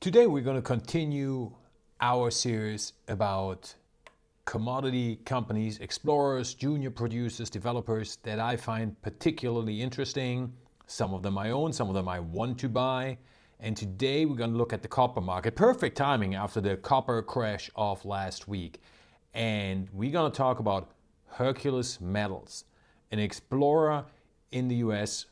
Today we're going to continue our series about commodity companies, explorers, junior producers, developers that I find particularly interesting. Some of them I own, some of them I want to buy. And today we're going to look at the copper market. Perfect timing after the copper crash of last week. And we're going to talk about Hercules Metals, an explorer in the US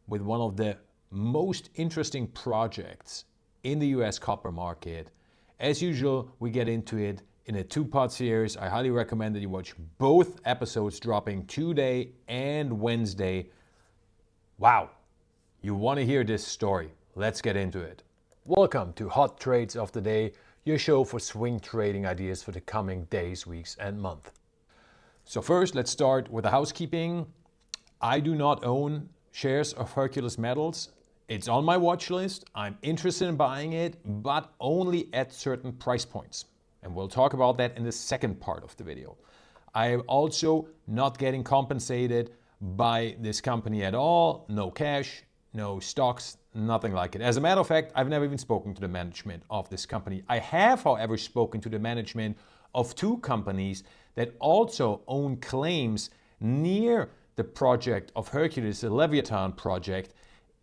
with one of the most interesting projects in the US copper market. As usual, we get into it in a two-part series. I highly recommend that you watch both episodes dropping today and Wednesday. Wow, you want to hear this story. Let's get into it. Welcome to Hot Trades of the Day, your show for swing trading ideas for the coming days, weeks, and month. So first, let's start with the housekeeping. I do not own shares of Hercules Metals. It's on my watch list. I'm interested in buying it, but only at certain price points. And we'll talk about that in the second part of the video. I am also not getting compensated by this company at all. No cash, no stocks, nothing like it. As a matter of fact, I've never even spoken to the management of this company. I have, however, spoken to the management of two companies that also own claims near the project of Hercules, the Leviathan project,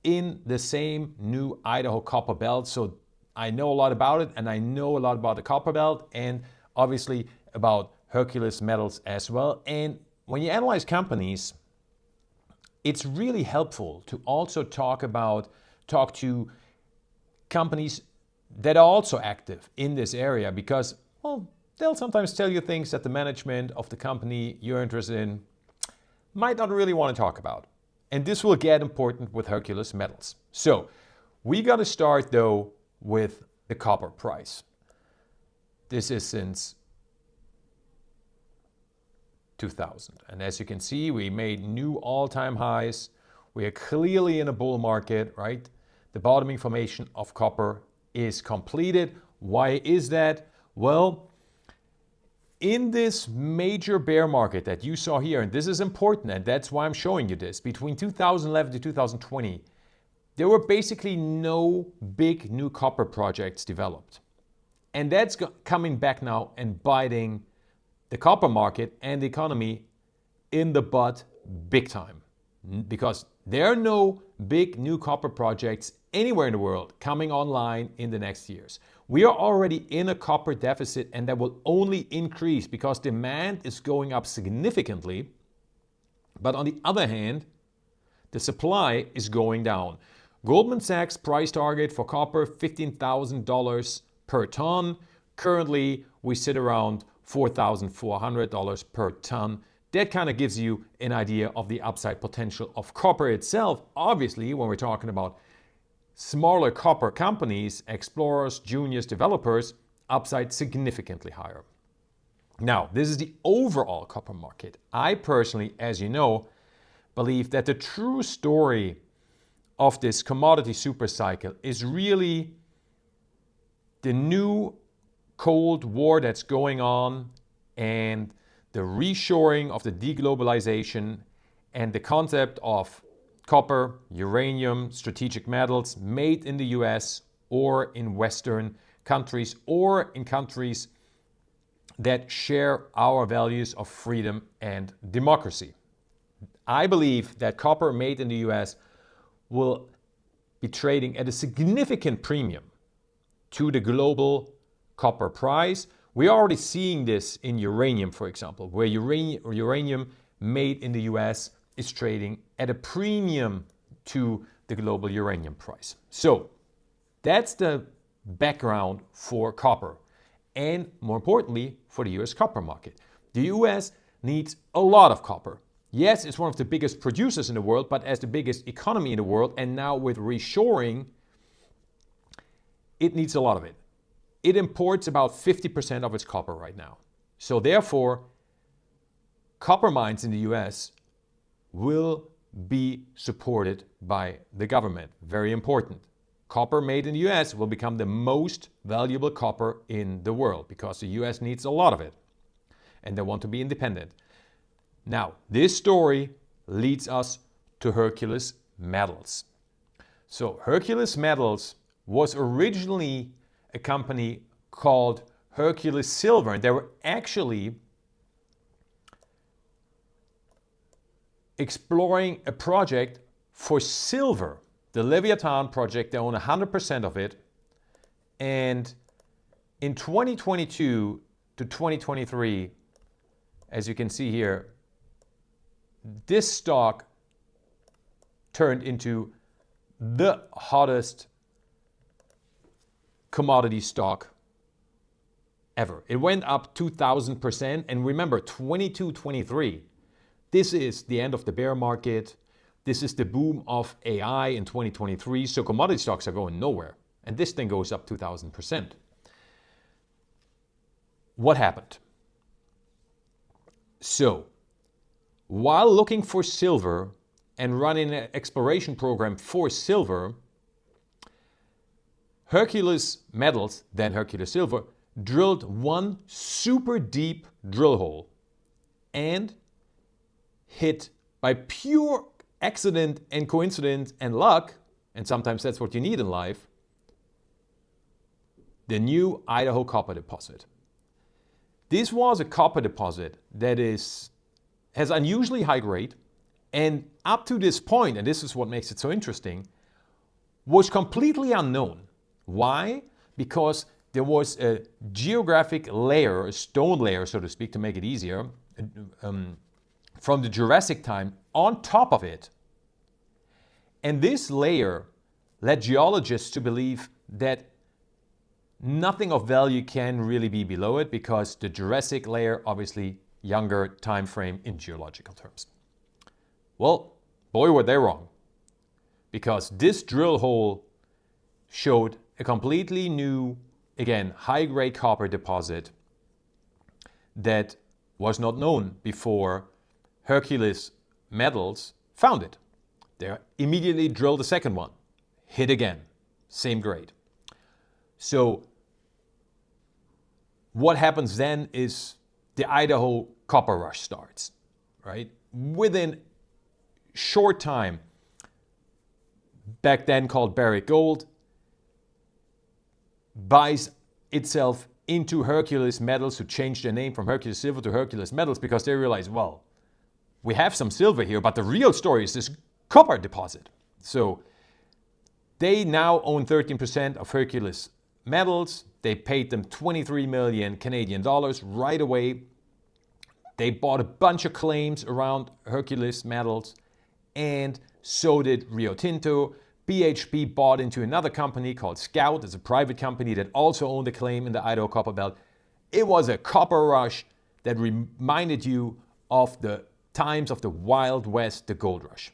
in the same new Idaho copper belt. So I know a lot about it, and I know a lot about the copper belt, and obviously about Hercules Metals as well. And when you analyze companies, it's really helpful to also talk to companies that are also active in this area, because, well, they'll sometimes tell you things that the management of the company you're interested in might not really want to talk about. And this will get important with Hercules Metals. So we got to start though with the copper price. This is since 2000. And as you can see, we made new all-time highs. We are clearly in a bull market, right? The bottoming formation of copper is completed. Why is that? Well, in this major bear market that you saw here, and this is important, and that's why I'm showing you this, between 2011 to 2020, there were basically no big new copper projects developed. And that's coming back now and biting the copper market and the economy in the butt big time. Because there are no big new copper projects anywhere in the world coming online in the next years. We are already in a copper deficit, and that will only increase because demand is going up significantly. But on the other hand, the supply is going down. Goldman Sachs price target for copper, $15,000 per ton. Currently, we sit around $4,400 per ton. That kind of gives you an idea of the upside potential of copper itself. Obviously, when we're talking about smaller copper companies, explorers, juniors, developers, upside significantly higher. Now, this is the overall copper market. I personally, as you know, believe that the true story of this commodity super cycle is really the new Cold War that's going on, and the reshoring of the deglobalization, and the concept of copper, uranium, strategic metals made in the US or in Western countries or in countries that share our values of freedom and democracy. I believe that copper made in the US will be trading at a significant premium to the global copper price. We're already seeing this in uranium, for example, where uranium made in the US is trading at a premium to the global uranium price. So that's the background for copper, and more importantly, for the US copper market. The US needs a lot of copper. Yes, it's one of the biggest producers in the world, but as the biggest economy in the world, and now with reshoring, it needs a lot of it. It imports about 50% of its copper right now. So therefore, copper mines in the US will be supported by the government. Very important. Copper made in the US will become the most valuable copper in the world because the US needs a lot of it, and they want to be independent. Now, this story leads us to Hercules Metals. So Hercules Metals was originally a company called Hercules Silver, and they were actually exploring a project for silver. The Leviathan project, they own 100% of it. And in 2022 to 2023, as you can see here, this stock turned into the hottest commodity stock ever. It went up 2,000%. And remember, 22, 23, this is the end of the bear market. This is the boom of AI in 2023. So commodity stocks are going nowhere. And this thing goes up 2,000%. What happened? So, while looking for silver and running an exploration program for silver, Hercules Metals, then Hercules Silver, drilled one super deep drill hole and hit, by pure accident and coincidence and luck, and sometimes that's what you need in life, the new Idaho copper deposit. This was a copper deposit that has unusually high grade, and up to this point, and this is what makes it so interesting, was completely unknown. Why? Because there was a geographic layer, a stone layer, so to speak, to make it easier, from the Jurassic time on top of it. And this layer led geologists to believe that nothing of value can really be below it, because the Jurassic layer, obviously younger time frame in geological terms. Well, boy, were they wrong, because this drill hole showed a completely new, again, high-grade copper deposit that was not known before Hercules Metals found it. They immediately drilled the second one, hit again, same grade. So what happens then is the Idaho copper rush starts, right? Within short time, back then called Barrick Gold, buys itself into Hercules Metals, who changed their name from Hercules Silver to Hercules Metals, because they realized, well, we have some silver here, but the real story is this copper deposit. So they now own 13% of Hercules Metals. They paid them 23 million Canadian dollars right away. They bought a bunch of claims around Hercules Metals, and so did Rio Tinto. BHP bought into another company called Scout. It's a private company that also owned a claim in the Idaho Copper Belt. It was a copper rush that reminded you of the times of the Wild West, the gold rush.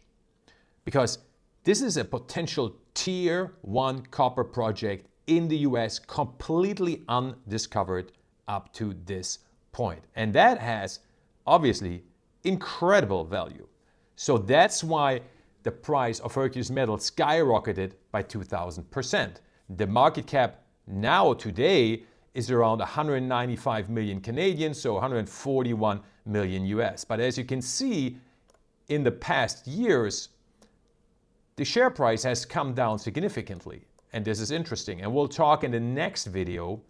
Because this is a potential tier 1 copper project in the US, completely undiscovered up to this point. And that has obviously incredible value. So that's why the price of Hercules Metals skyrocketed by 2,000%. The market cap now today is around 195 million Canadian, so 141 million US. But as you can see, in the past years, the share price has come down significantly. And this is interesting. And we'll talk in the next video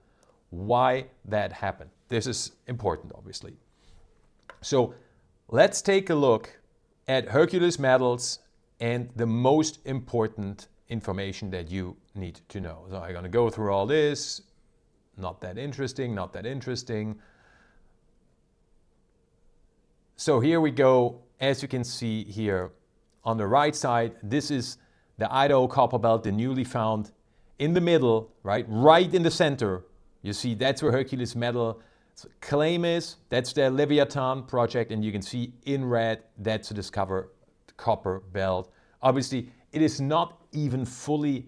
why that happened. This is important, obviously. So let's take a look at Hercules Metals and the most important information that you need to know. So I'm going to go through all this. Not that interesting, not that interesting. So here we go. As you can see here on the right side, this is the Idaho Copper Belt, the newly found. In the middle, right in the center, you see that's where Hercules Metals claim is. That's their Leviathan project, and you can see in red, that's to discover the copper belt. Obviously, it is not even fully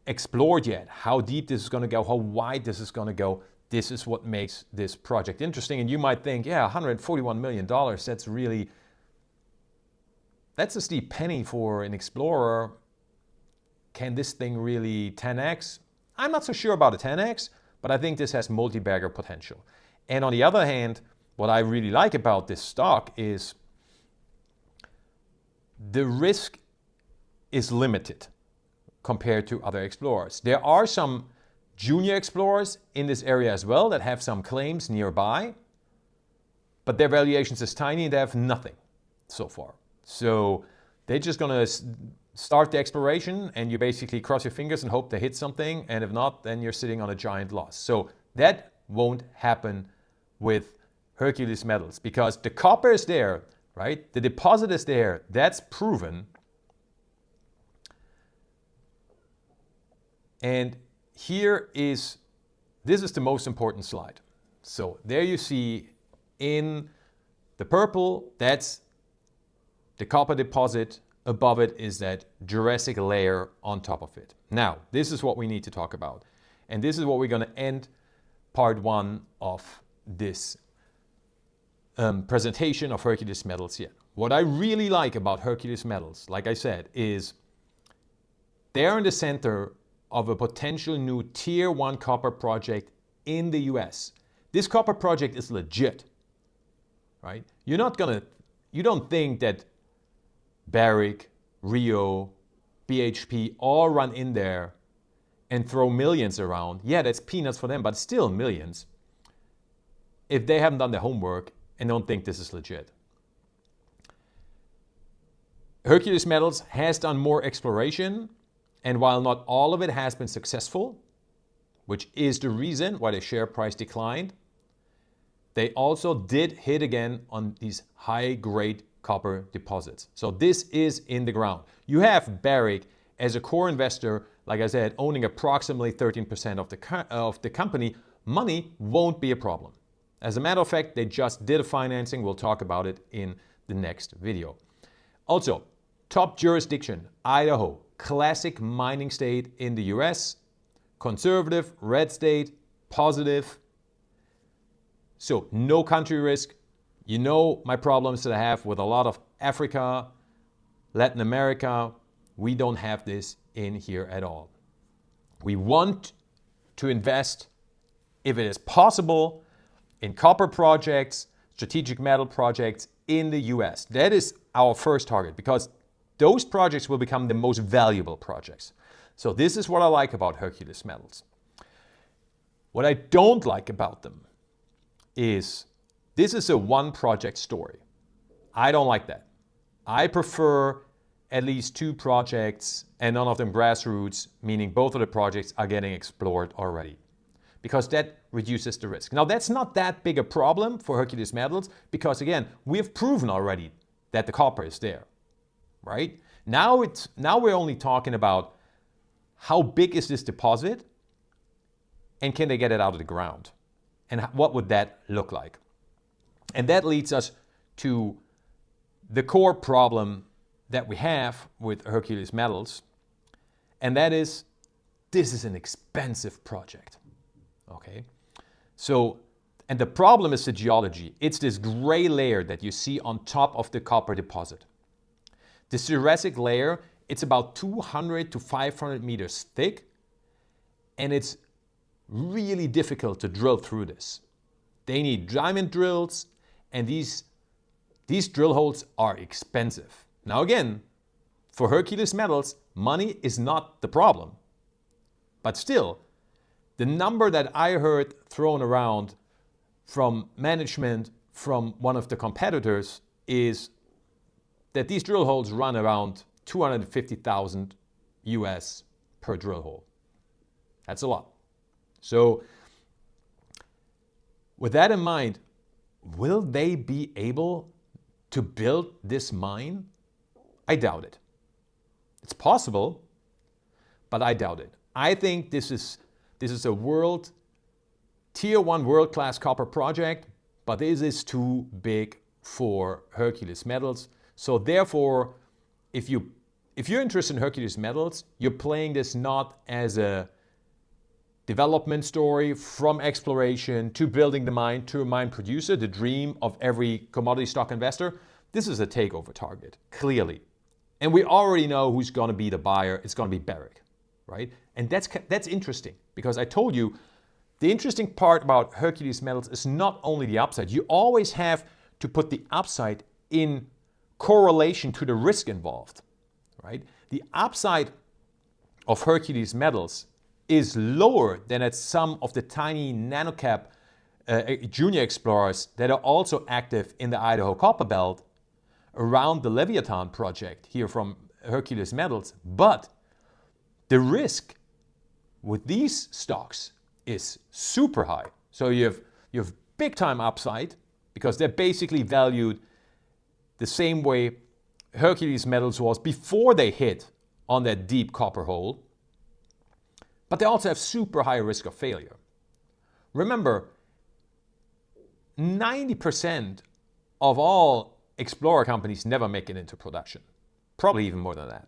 explored yet how deep this is going to go, how wide this is going to go. This is what makes this project interesting. And you might think, yeah, $141 million, that's a steep penny for an explorer. Can this thing really 10x? I'm not so sure about a 10x, but I think this has multi-bagger potential. And on the other hand, what I really like about this stock is the risk is limited. compared to other explorers. There are some junior explorers in this area as well that have some claims nearby, but their valuations is tiny and they have nothing so far. So they're just going to start the exploration and you basically cross your fingers and hope they hit something, and if not, then you're sitting on a giant loss. So that won't happen with Hercules Metals because the copper is there, right? The deposit is there. That's proven. And this is the most important slide. So there you see in the purple, that's the copper deposit. Above it is that Jurassic layer on top of it. Now, this is what we need to talk about. And this is what we're going to end part 1 of this presentation of Hercules Metals here. What I really like about Hercules Metals, like I said, is they're in the center of a potential new tier 1 copper project in the US. This copper project is legit, right? You don't think that Barrick, Rio, BHP all run in there and throw millions around. Yeah, that's peanuts for them, but still millions. If they haven't done their homework and don't think this is legit. Hercules Metals has done more exploration, and while not all of it has been successful, which is the reason why the share price declined, they also did hit again on these high-grade copper deposits. So this is in the ground. You have Barrick as a core investor, like I said, owning approximately 13% of the company. Money won't be a problem. As a matter of fact, they just did a financing. We'll talk about it in the next video. Also, top jurisdiction, Idaho, classic mining state in the US, conservative, red state, positive. So no country risk. You know my problems that I have with a lot of Africa, Latin America. We don't have this in here at all. We want to invest, if it is possible, in copper projects, strategic metal projects in the US. That is our first target because those projects will become the most valuable projects. So this is what I like about Hercules Metals. What I don't like about them is this is a one project story. I don't like that. I prefer at least 2 projects and none of them grassroots, meaning both of the projects are getting explored already, because that reduces the risk. Now that's not that big a problem for Hercules Metals because again, we have proven already that the copper is there, right? Now we're only talking about how big is this deposit and can they get it out of the ground? And what would that look like? And that leads us to the core problem that we have with Hercules Metals, and that is, this is an expensive project, okay? So, and the problem is the geology. It's this gray layer that you see on top of the copper deposit. This Jurassic layer, it's about 200 to 500 meters thick, and it's really difficult to drill through this. They need diamond drills, and these drill holes are expensive. Now again, for Hercules Metals, money is not the problem. But still, the number that I heard thrown around from management from one of the competitors is that these drill holes run around 250,000 US per drill hole. That's a lot. So with that in mind, will they be able to build this mine? I doubt it. It's possible, but I doubt it. I think this is a tier 1 world-class copper project, but this is too big for Hercules Metals. So therefore, if you're interested in Hercules Metals, you're playing this not as a development story from exploration to building the mine to a mine producer, the dream of every commodity stock investor. This is a takeover target, clearly. And we already know who's going to be the buyer. It's going to be Barrick, right? And that's interesting because I told you the interesting part about Hercules Metals is not only the upside. You always have to put the upside in correlation to the risk involved, right? The upside of Hercules Metals is lower than at some of the tiny nanocap junior explorers that are also active in the Idaho copper belt around the Leviathan project here from Hercules Metals. But the risk with these stocks is super high. So you have big time upside because they're basically valued the same way Hercules Metals was before they hit on that deep copper hole. But they also have super high risk of failure. Remember, 90% of all explorer companies never make it into production. Probably even more than that.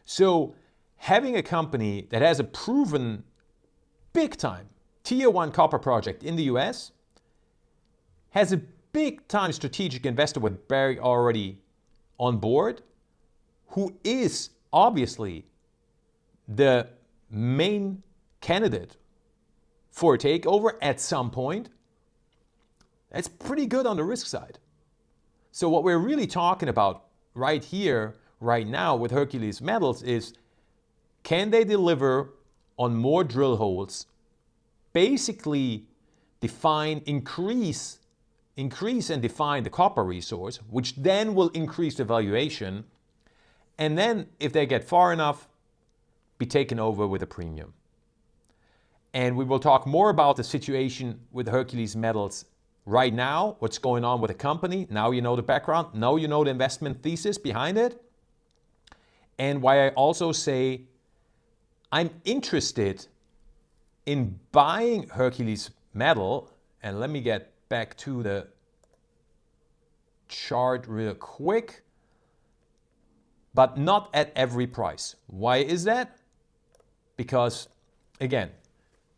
So having a company that has a proven big time tier 1 copper project in the US, has a big time strategic investor with Barrick already on board, who is obviously the main candidate for a takeover at some point, that's pretty good on the risk side. So what we're really talking about right here, right now with Hercules Metals is, can they deliver on more drill holes, basically increase and define the copper resource, which then will increase the valuation, and then if they get far enough, be taken over with a premium. And we will talk more about the situation with Hercules Metals right now, what's going on with the company. Now you know the background, now you know the investment thesis behind it, and why I also say I'm interested in buying Hercules Metal. And let me get back to the chart real quick, but not at every price. Why is that? Because again,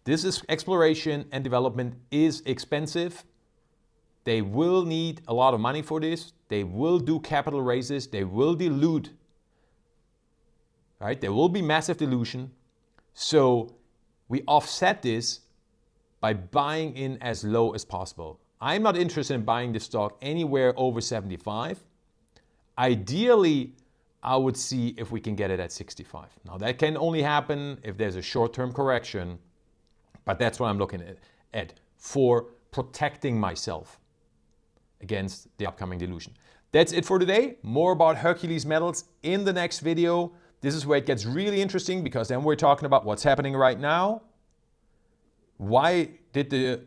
this is exploration and development is expensive. They will need a lot of money for this. They will do capital raises. They will dilute. Right? There will be massive dilution. So we offset this by buying in as low as possible. I'm not interested in buying the stock anywhere over 75. Ideally, I would see if we can get it at 65. Now that can only happen if there's a short-term correction, but that's what I'm looking at for protecting myself against the upcoming dilution. That's it for today. More about Hercules Metals in the next video. This is where it gets really interesting because then we're talking about what's happening right now. Why did the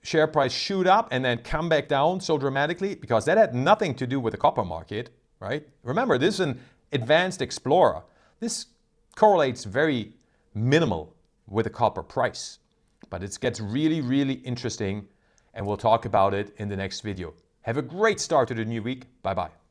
share price shoot up and then come back down so dramatically? Because that had nothing to do with the copper market, right? Remember, this is an advanced explorer. This correlates very minimal with the copper price. But it gets really, really interesting, and we'll talk about it in the next video. Have a great start to the new week. Bye-bye.